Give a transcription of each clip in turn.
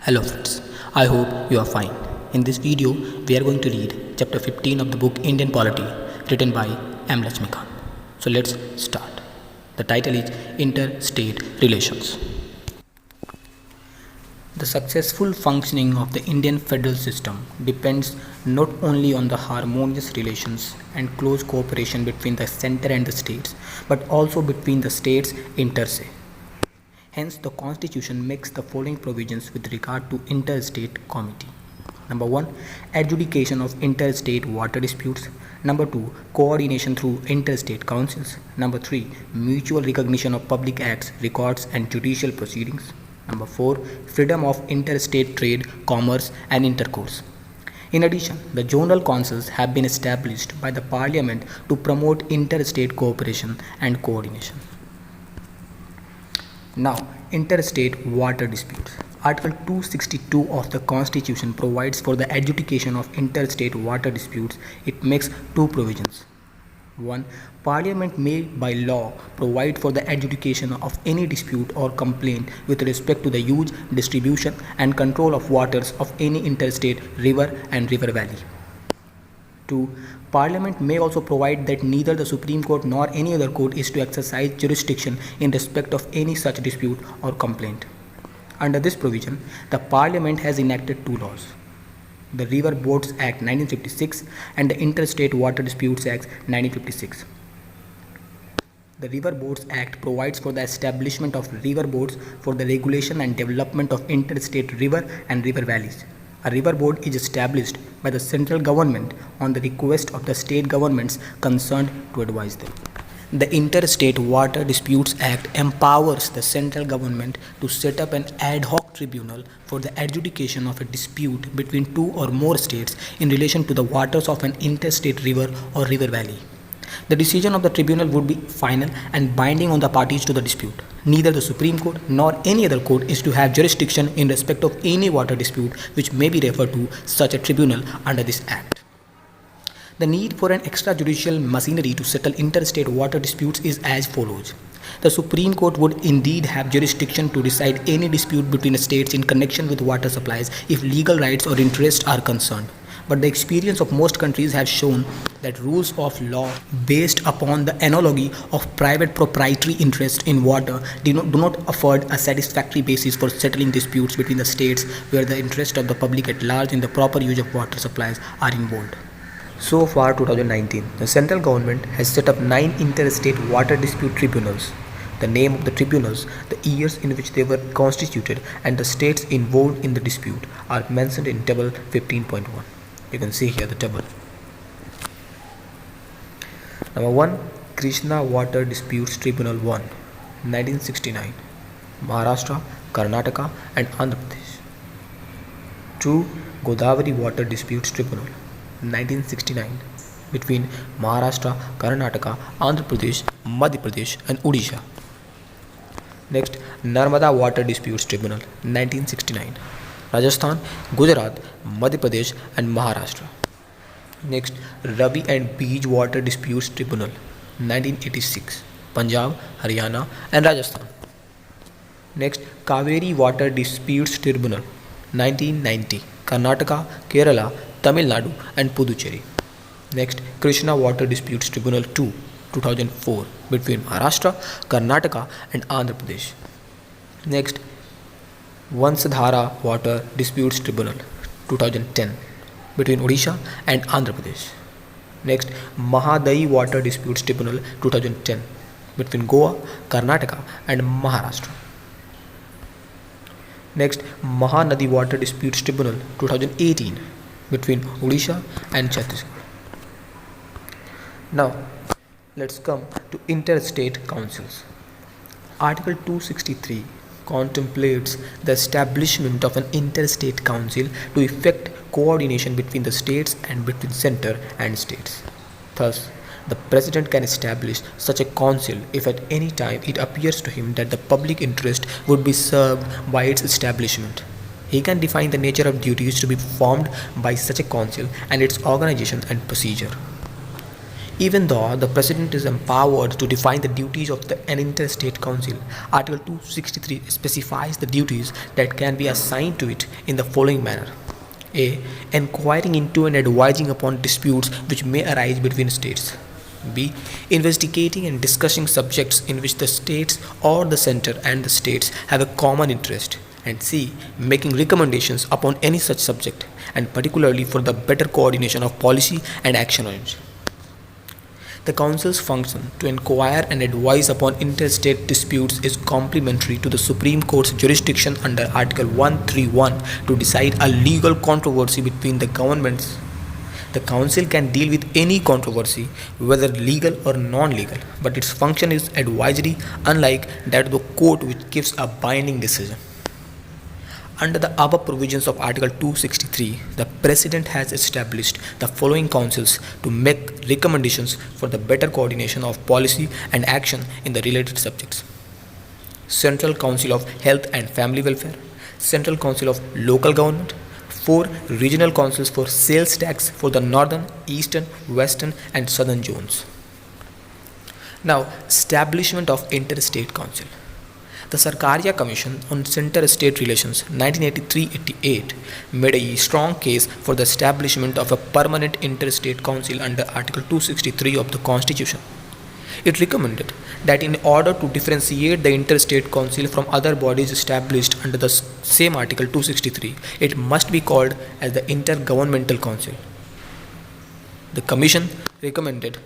Hello friends, I hope you are fine. In this video, we are going to read chapter 15 of the book Indian Polity written by M. Laxmikant. So let's start. The title is Interstate Relations. The successful functioning of the Indian federal system depends not only on the harmonious relations and close cooperation between the center and the states, but also between the states inter se. Hence, the Constitution makes the following provisions with regard to interstate comity. Number 1. Adjudication of interstate water disputes. Number 2. Coordination through interstate councils. Number 3. Mutual recognition of public acts, records and judicial proceedings. Number 4. Freedom of interstate trade, commerce and intercourse. In addition, the zonal councils have been established by the Parliament to promote interstate cooperation and coordination. Now, interstate water disputes. Article 262 of the Constitution provides for the adjudication of interstate water disputes. It makes two provisions. 1. Parliament may by law provide for the adjudication of any dispute or complaint with respect to the use, distribution and control of waters of any interstate river and river valley. 2. Parliament may also provide that neither the Supreme Court nor any other court is to exercise jurisdiction in respect of any such dispute or complaint. Under this provision, the Parliament has enacted two laws: the River Boards Act 1956 and the Interstate Water Disputes Act 1956. The River Boards Act provides for the establishment of river boards for the regulation and development of interstate river and river valleys. A river board is established by the central government on the request of the state governments concerned to advise them. The Interstate Water Disputes Act empowers the central government to set up an ad hoc tribunal for the adjudication of a dispute between two or more states in relation to the waters of an interstate river or river valley. The decision of the tribunal would be final and binding on the parties to the dispute. Neither the Supreme Court nor any other court is to have jurisdiction in respect of any water dispute which may be referred to such a tribunal under this Act. The need for an extrajudicial machinery to settle interstate water disputes is as follows. The Supreme Court would indeed have jurisdiction to decide any dispute between states in connection with water supplies if legal rights or interests are concerned. But the experience of most countries has shown that rules of law based upon the analogy of private proprietary interest in water do not afford a satisfactory basis for settling disputes between the states where the interest of the public at large in the proper use of water supplies are involved. So far 2019, the central government has set up 9 interstate water dispute tribunals. The name of the tribunals, the years in which they were constituted and the states involved in the dispute are mentioned in table 15.1. You can see here the table. Number 1. Krishna Water Disputes Tribunal 1, 1969, Maharashtra, Karnataka and Andhra Pradesh. 2. Godavari Water Disputes Tribunal, 1969, between Maharashtra, Karnataka, Andhra Pradesh, Madhya Pradesh and Odisha. Next, Narmada Water Disputes Tribunal, 1969, Rajasthan, Gujarat, Madhya Pradesh and Maharashtra. Next, Ravi and Beej Water Disputes Tribunal, 1986, Punjab, Haryana and Rajasthan. Next, Kaveri Water Disputes Tribunal, 1990, Karnataka, Kerala, Tamil Nadu and Puducherry. Next, Krishna Water Disputes Tribunal 2, 2004, between Maharashtra, Karnataka and Andhra Pradesh. Next, Vansadhara Water Disputes Tribunal 2010, between Odisha and Andhra Pradesh. Next, Mahadai Water Disputes Tribunal 2010, between Goa, Karnataka and Maharashtra. Next, Mahanadi Water Disputes Tribunal 2018, between Odisha and Chhattisgarh. Now, let's come to interstate councils. Article 263 contemplates the establishment of an interstate council to effect coordination between the states and between center and states. Thus, the President can establish such a council if at any time it appears to him that the public interest would be served by its establishment. He can define the nature of duties to be performed by such a council and its organization and procedure. Even though the President is empowered to define the duties of an interstate council, Article 263 specifies the duties that can be assigned to it in the following manner. A. Inquiring into and advising upon disputes which may arise between states. B. Investigating and discussing subjects in which the states or the center and the states have a common interest. And C. Making recommendations upon any such subject, and particularly for the better coordination of policy and action on it. The Council's function to inquire and advise upon interstate disputes is complementary to the Supreme Court's jurisdiction under Article 131 to decide a legal controversy between the governments. The Council can deal with any controversy, whether legal or non-legal, but its function is advisory, unlike that of the court which gives a binding decision. Under the above provisions of Article 263, the President has established the following councils to make recommendations for the better coordination of policy and action in the related subjects. Central Council of Health and Family Welfare, Central Council of Local Government, 4 regional councils for sales tax for the northern, eastern, western and southern zones. Now, establishment of interstate council. The Sarkaria Commission on Center-State Relations 1983-88 made a strong case for the establishment of a permanent interstate council under Article 263 of the Constitution. It recommended that in order to differentiate the interstate council from other bodies established under the same Article 263, it must be called as the Intergovernmental Council. The Commission recommended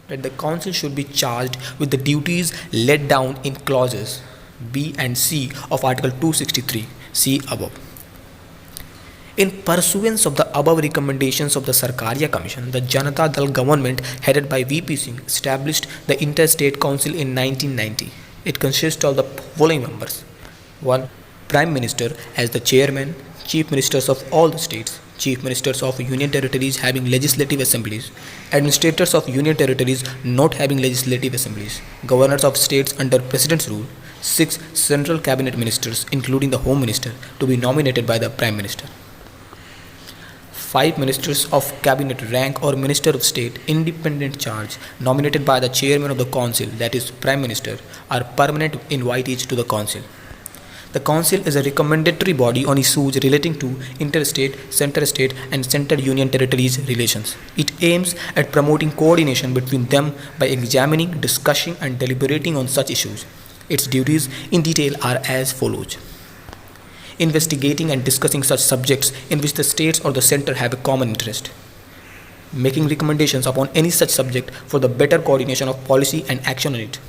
that the council should be charged with the duties laid down in clauses B and C of Article 263, see above. In pursuance of the above recommendations of the Sarkaria Commission, the Janata Dal government headed by VP Singh established the Interstate Council in 1990. It consists of the following members. 1. Prime Minister as the chairman, Chief Ministers of all the states, Chief Ministers of Union Territories having legislative assemblies, Administrators of Union Territories not having legislative assemblies, Governors of states under President's rule, 6 Central Cabinet Ministers including the Home Minister to be nominated by the Prime Minister. 5 Ministers of Cabinet rank or Minister of State independent charge nominated by the Chairman of the Council, that is Prime Minister, are permanent invitees to the Council. The Council is a recommendatory body on issues relating to interstate, center-state and center-union territories relations. It aims at promoting coordination between them by examining, discussing and deliberating on such issues. Its duties in detail are as follows. Investigating and discussing such subjects in which the states or the center have a common interest. Making recommendations upon any such subject for the better coordination of policy and action on it,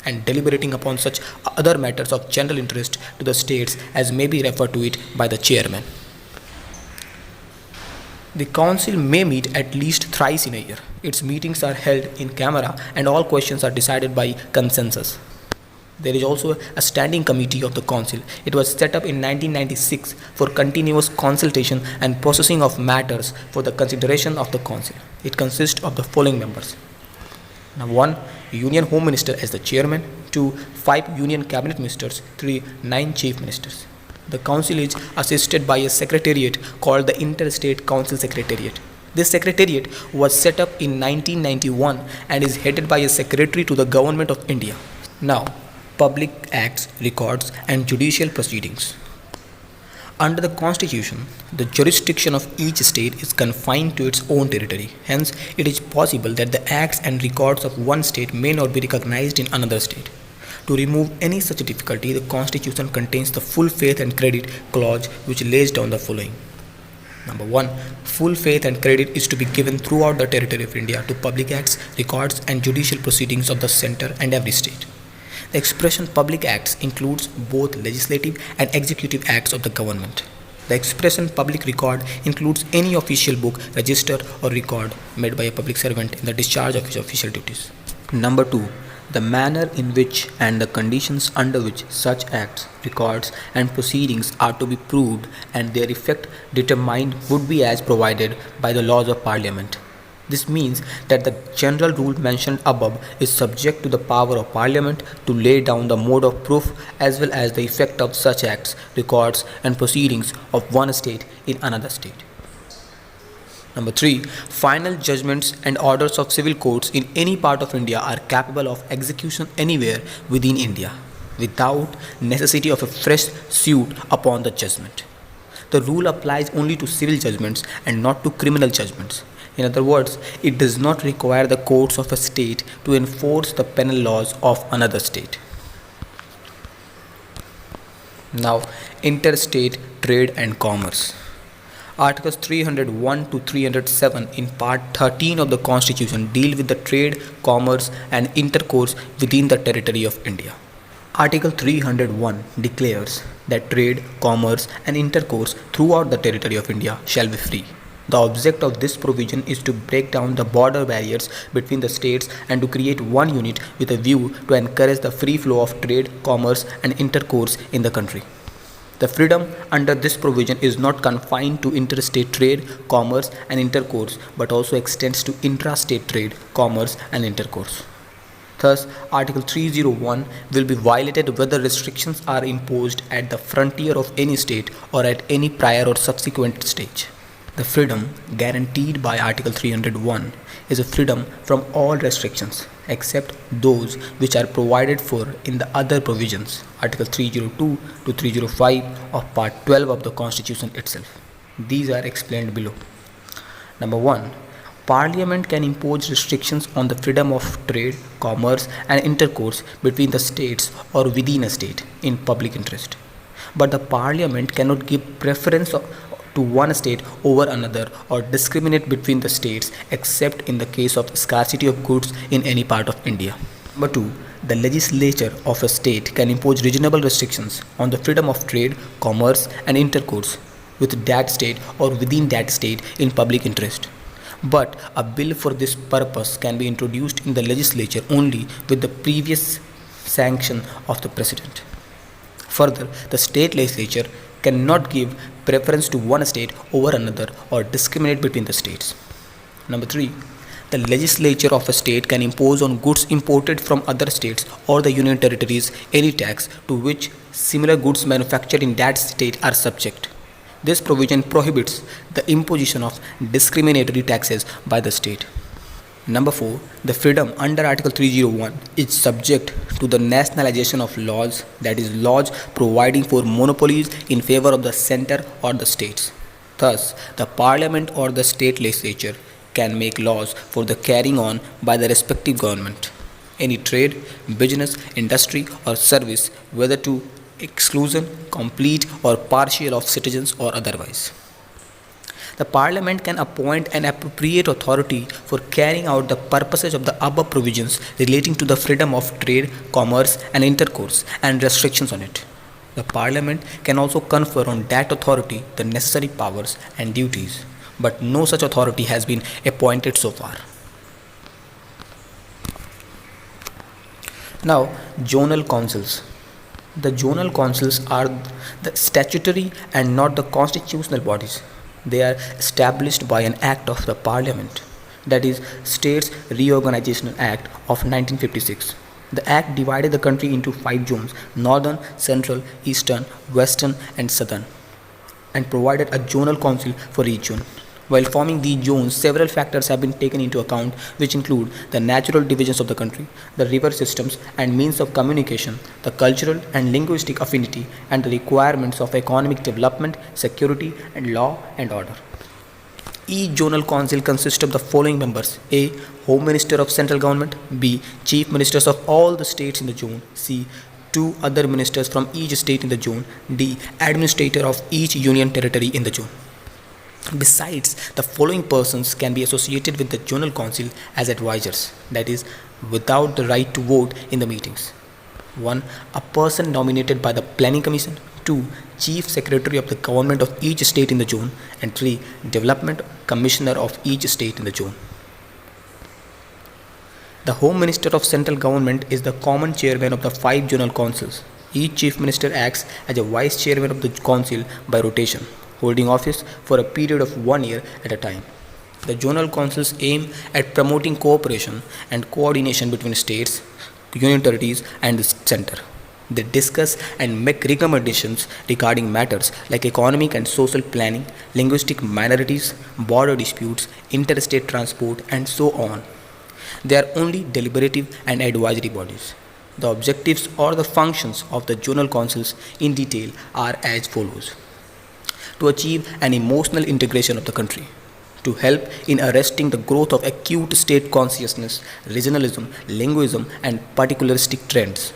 and deliberating upon such other matters of general interest to the states as may be referred to it by the chairman. The council may meet at least thrice in a year. Its meetings are held in camera and all questions are decided by consensus. There is also a standing committee of the council. It was set up in 1996 for continuous consultation and processing of matters for the consideration of the council. It consists of the following members. Now, 1. Union Home Minister as the chairman, 2. 5 Union Cabinet Ministers, 3. 9 Chief Ministers. The council is assisted by a secretariat called the Interstate Council Secretariat. This secretariat was set up in 1991 and is headed by a secretary to the Government of India. Now, Public Acts, Records and Judicial Proceedings. Under the Constitution, the jurisdiction of each state is confined to its own territory. Hence, it is possible that the acts and records of one state may not be recognized in another state. To remove any such difficulty, the Constitution contains the full faith and credit clause which lays down the following. Number 1. Full faith and credit is to be given throughout the territory of India to public acts, records and judicial proceedings of the center and every state. The expression public acts includes both legislative and executive acts of the government. The expression public record includes any official book, register or record made by a public servant in the discharge of his official duties. Number 2. The manner in which and the conditions under which such acts, records and proceedings are to be proved and their effect determined would be as provided by the laws of Parliament. This means that the general rule mentioned above is subject to the power of Parliament to lay down the mode of proof as well as the effect of such acts, records and proceedings of one state in another state. Number 3. Final judgments and orders of civil courts in any part of India are capable of execution anywhere within India without necessity of a fresh suit upon the judgment. The rule applies only to civil judgments and not to criminal judgments. In other words, it does not require the courts of a state to enforce the penal laws of another state. Now, interstate trade and commerce. Articles 301 to 307 in Part 13 of the Constitution deal with the trade, commerce and intercourse within the territory of India. Article 301 declares that trade, commerce and intercourse throughout the territory of India shall be free. The object of this provision is to break down the border barriers between the states and to create one unit with a view to encourage the free flow of trade, commerce and intercourse in the country. The freedom under this provision is not confined to interstate trade, commerce and intercourse but also extends to intrastate trade, commerce and intercourse. Thus, Article 301 will be violated whether restrictions are imposed at the frontier of any state or at any prior or subsequent stage. The freedom guaranteed by Article 301 is a freedom from all restrictions except those which are provided for in the other provisions, Article 302 to 305 of Part 12 of the Constitution itself. These are explained below. Number 1. Parliament can impose restrictions on the freedom of trade, commerce and intercourse between the states or within a state in public interest. But the Parliament cannot give preference to one state over another or discriminate between the states except in the case of scarcity of goods in any part of India. Number 2. The legislature of a state can impose reasonable restrictions on the freedom of trade, commerce and intercourse with that state or within that state in public interest. But a bill for this purpose can be introduced in the legislature only with the previous sanction of the President. Further, the state legislature cannot give preference to one state over another or discriminate between the states. Number 3. The legislature of a state can impose on goods imported from other states or the union territories any tax to which similar goods manufactured in that state are subject. This provision prohibits the imposition of discriminatory taxes by the state. Number 4. The freedom under Article 301 is subject to the nationalization of laws, that is, laws providing for monopolies in favor of the center or the states. Thus, the Parliament or the state legislature can make laws for the carrying on by the respective government. Any trade, business, industry or service, whether to exclusion, complete or partial of citizens or otherwise. The Parliament can appoint an appropriate authority for carrying out the purposes of the above provisions relating to the freedom of trade, commerce and intercourse and restrictions on it. The Parliament can also confer on that authority the necessary powers and duties, but no such authority has been appointed so far. Now, zonal councils. The zonal councils are the statutory and not the constitutional bodies. They are established by an act of the Parliament, that is, States Reorganization Act of 1956. The act divided the country into 5 zones: northern, central, eastern, western and southern, and provided a zonal council for each zone. While forming these zones, several factors have been taken into account, which include the natural divisions of the country, the river systems and means of communication, the cultural and linguistic affinity, and the requirements of economic development, security, and law and order. Each zonal council consists of the following members: A. Home Minister of Central Government; B. Chief Ministers of all the states in the zone; C. 2 other ministers from each state in the zone; D. Administrator of each union territory in the zone. Besides, the following persons can be associated with the zonal council as advisors, that is, without the right to vote in the meetings. 1. A person nominated by the Planning Commission. 2. Chief Secretary of the Government of each state in the zone. And 3. Development Commissioner of each state in the zone. The Home Minister of Central Government is the common chairman of the 5 zonal councils. Each Chief Minister acts as a Vice Chairman of the council by rotation, holding office for a period of 1 year at a time. The zonal councils aim at promoting cooperation and coordination between states, union territories and the center. They discuss and make recommendations regarding matters like economic and social planning, linguistic minorities, border disputes, interstate transport, and so on. They are only deliberative and advisory bodies. The objectives or the functions of the zonal councils in detail are as follows: to achieve an emotional integration of the country, to help in arresting the growth of acute state consciousness, regionalism, linguism, and particularistic trends,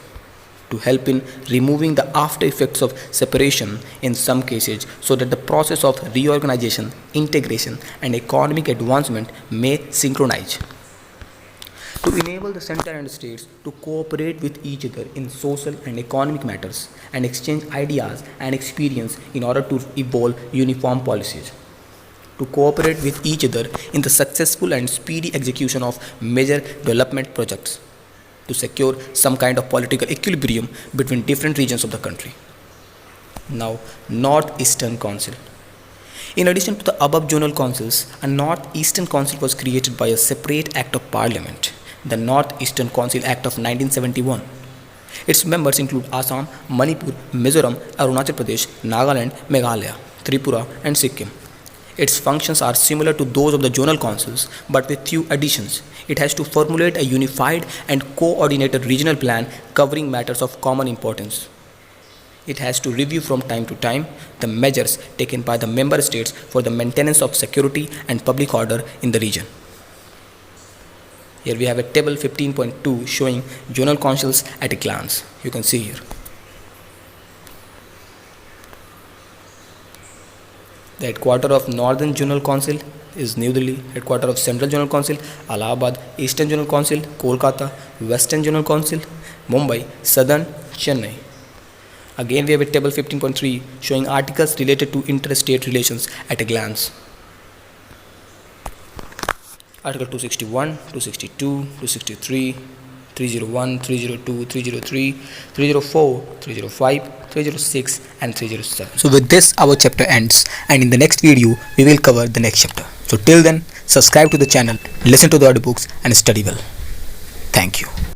to help in removing the after effects of separation in some cases so that the process of reorganization, integration, and economic advancement may synchronize, to enable the center and states to cooperate with each other in social and economic matters and exchange ideas and experience in order to evolve uniform policies, to cooperate with each other in the successful and speedy execution of major development projects, to secure some kind of political equilibrium between different regions of the country. Now, Northeastern Council. In addition to the above zonal councils, a Northeastern Council was created by a separate Act of Parliament, the Northeastern Council Act of 1971. Its members include Assam, Manipur, Mizoram, Arunachal Pradesh, Nagaland, Meghalaya, Tripura, and Sikkim. Its functions are similar to those of the zonal councils, but with few additions. It has to formulate a unified and coordinated regional plan covering matters of common importance. It has to review from time to time the measures taken by the member states for the maintenance of security and public order in the region. Here we have a table 15.2 showing zonal councils at a glance. You can see here. The headquarters of Northern Zonal Council is New Delhi, headquarters of Central Zonal Council, Allahabad, Eastern Zonal Council, Kolkata, Western Zonal Council, Mumbai, Southern, Chennai. Again we have a table 15.3 showing articles related to interstate relations at a glance. Article 261, 262, 263, 301, 302, 303, 304, 305, 306 and 307. So with this our chapter ends, and in the next video we will cover the next chapter. So till then, subscribe to the channel, listen to the audiobooks and study well. Thank you.